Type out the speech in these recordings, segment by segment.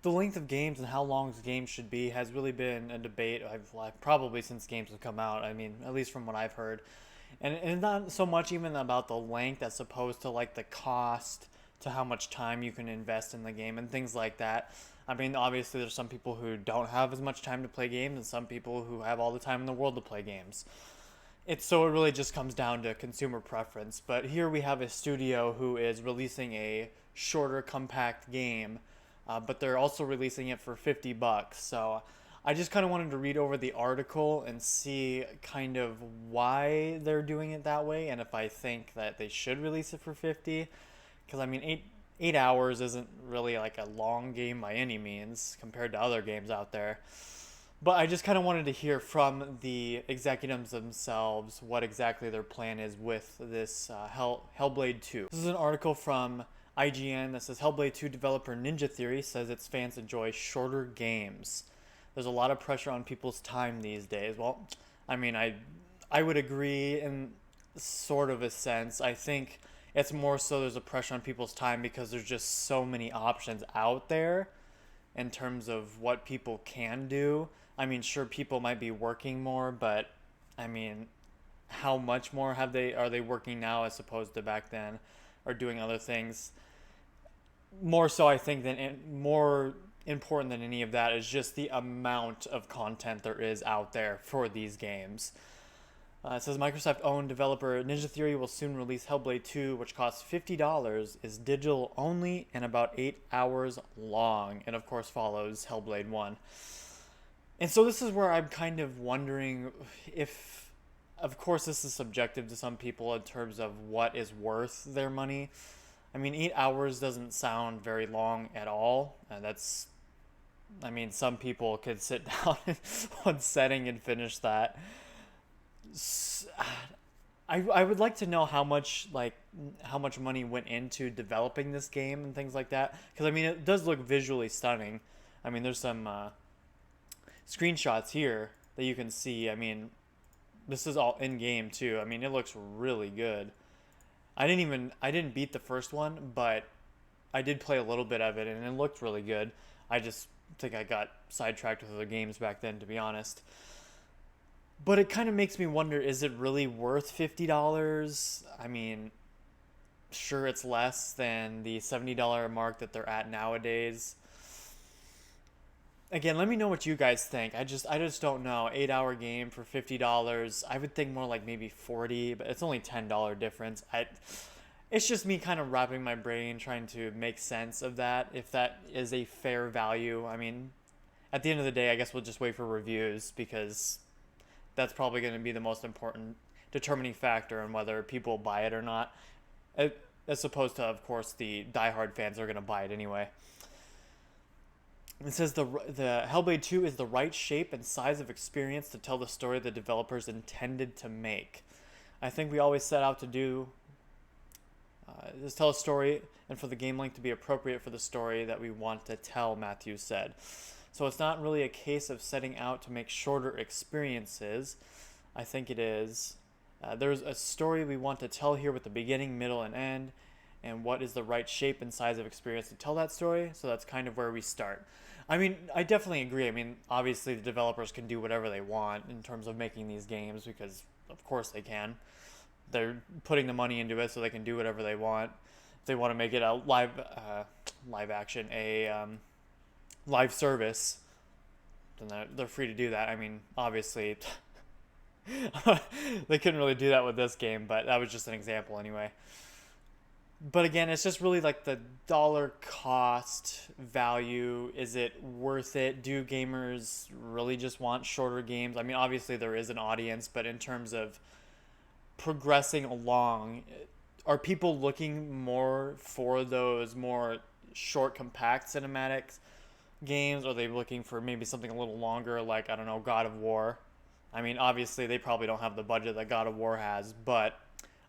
The length of games and how long games should be has really been a debate probably since games have come out. I mean, at least from what I've heard. And it's not so much even about the length as opposed to like the cost to how much time you can invest in the game and things like that. I mean, obviously there's some people who don't have as much time to play games and some people who have all the time in the world to play games. It really just comes down to consumer preference. But here we have a studio who is releasing a shorter, compact game, but they're also releasing it for $50. So I just kind of wanted to read over the article and see kind of why they're doing it that way, and if I think that they should release it for 50. Because I mean, eight hours isn't really like a long game by any means compared to other games out there. But I just kind of wanted to hear from the executives themselves what exactly their plan is with this Hellblade 2. This is an article from IGN that says Hellblade 2 developer Ninja Theory says its fans enjoy shorter games. There's a lot of pressure on people's time these days. Well, I mean, I would agree in sort of a sense. I think it's more so there's a pressure on people's time because there's just so many options out there in terms of what people can do. I mean, sure, people might be working more, but I mean, how much more have they are they working now as opposed to back then, or doing other things? More so, I think, than more important than any of that is just the amount of content there is out there for these games. It says Microsoft-owned developer Ninja Theory will soon release Hellblade 2, which costs $50, is digital only, and about 8 hours long, and of course follows Hellblade 1. And so this is where I'm kind of wondering if, of course, this is subjective to some people in terms of what is worth their money. I mean, 8 hours doesn't sound very long at all. I mean, some people could sit down in one setting and finish that. I would like to know how much money went into developing this game and things like that, because I mean it does look visually stunning. I mean there's some screenshots here that you can see. I mean this is all in game too. I mean it looks really good. I didn't beat the first one, but I did play a little bit of it and it looked really good. I just think I got sidetracked with other games back then, to be honest. But it kind of makes me wonder, is it really worth $50? I mean, sure, it's less than the $70 mark that they're at nowadays. Again, let me know what you guys think. I just don't know. 8 hour game for $50. I would think more like maybe 40, but it's only $10 difference. It's just me kind of wrapping my brain trying to make sense of that, if that is a fair value. I mean, at the end of the day, I guess we'll just wait for reviews because that's probably going to be the most important determining factor on whether people buy it or not. As opposed to, of course, the diehard fans are going to buy it anyway. It says the Hellblade 2 is the right shape and size of experience to tell the story the developers intended to make. I think we always set out to do is tell a story and for the game length to be appropriate for the story that we want to tell, Matthews said. So it's not really a case of setting out to make shorter experiences. I think it is. There's a story we want to tell here with the beginning, middle, and end, and what is the right shape and size of experience to tell that story. So that's kind of where we start. I mean, I definitely agree. I mean, obviously the developers can do whatever they want in terms of making these games because, of course, they can. They're putting the money into it, so they can do whatever they want. If they want to make it a live action, live service, then they're free to do that. I mean, obviously, they couldn't really do that with this game, but that was just an example anyway. But again, it's just really like the dollar cost value. Is it worth it? Do gamers really just want shorter games? I mean, obviously there is an audience, but in terms of progressing along, are people looking more for those more short, compact cinematics games? Or are they looking for maybe something a little longer, like, I don't know, God of War? I mean, obviously they probably don't have the budget that God of War has, but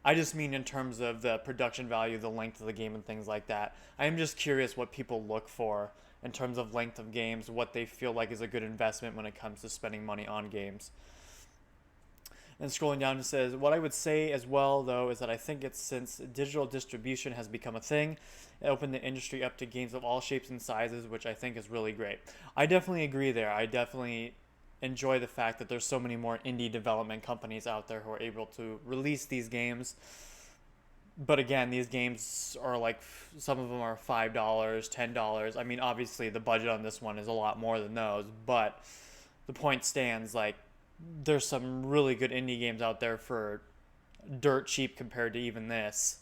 I just mean in terms of the production value, the length of the game, and things like that. I am just curious what people look for in terms of length of games, what they feel like is a good investment when it comes to spending money on games. And scrolling down, it says, what I would say as well, though, is that I think it's since digital distribution has become a thing, it opened the industry up to games of all shapes and sizes, which I think is really great. I definitely agree there. I definitely enjoy the fact that there's so many more indie development companies out there who are able to release these games. But again, these games are like, some of them are $5, $10. I mean, obviously the budget on this one is a lot more than those, but the point stands, like, there's some really good indie games out there for dirt cheap compared to even this,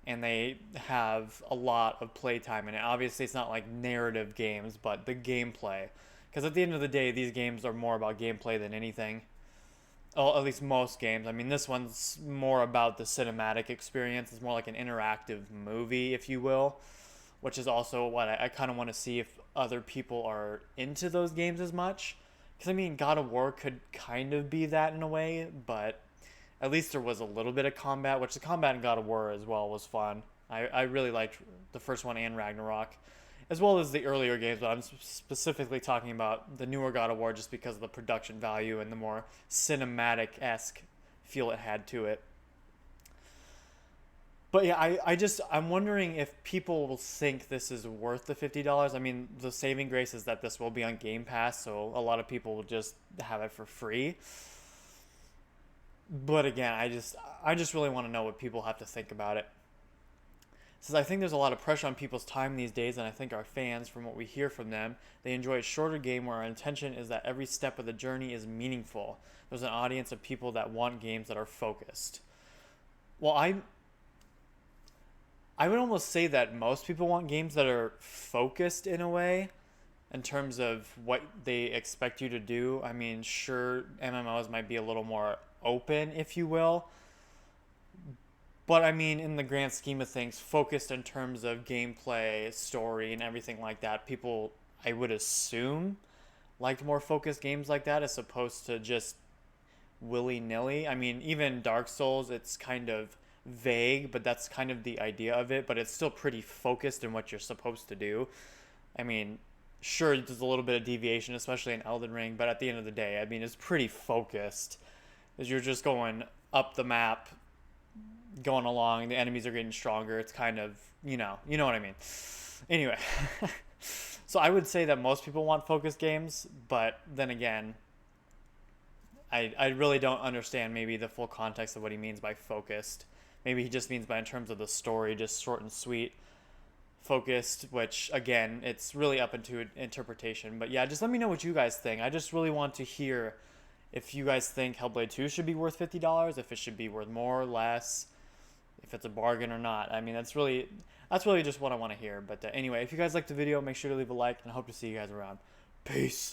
and they have a lot of playtime in it. Obviously, it's not like narrative games, but the gameplay, because at the end of the day, these games are more about gameplay than anything. Oh, at least most games. I mean, this one's more about the cinematic experience. It's more like an interactive movie, if you will, which is also what I kind of want to see if other people are into those games as much. Because, I mean, God of War could kind of be that in a way, but at least there was a little bit of combat, which the combat in God of War as well was fun. I really liked the first one and Ragnarok, as well as the earlier games, but I'm specifically talking about the newer God of War just because of the production value and the more cinematic-esque feel it had to it. But yeah, I'm wondering if people will think this is worth the $50. I mean, the saving grace is that this will be on Game Pass, so a lot of people will just have it for free. But again, I just really want to know what people have to think about it. Says, I think there's a lot of pressure on people's time these days, and I think our fans, from what we hear from them, they enjoy a shorter game where our intention is that every step of the journey is meaningful. There's an audience of people that want games that are focused. Well, I would almost say that most people want games that are focused in a way, in terms of what they expect you to do. I mean, sure, MMOs might be a little more open, if you will. But I mean, in the grand scheme of things, focused in terms of gameplay, story, and everything like that, people, I would assume, liked more focused games like that as opposed to just willy-nilly. I mean, even Dark Souls, it's kind of vague, but that's kind of the idea of it, but it's still pretty focused in what you're supposed to do. I mean, sure, there's a little bit of deviation, especially in Elden Ring, but at the end of the day, I mean, it's pretty focused. As you're just going up the map, going along, the enemies are getting stronger. It's kind of, you know what I mean. Anyway, so I would say that most people want focused games, but then again, I really don't understand maybe the full context of what he means by focused. Maybe he just means by in terms of the story, just short and sweet. Focused, which again, it's really up into interpretation. But yeah, just let me know what you guys think. I just really want to hear if you guys think Hellblade 2 should be worth $50, if it should be worth more or less, if it's a bargain or not. I mean, that's really just what I want to hear. But anyway, if you guys liked the video, make sure to leave a like, and I hope to see you guys around. Peace.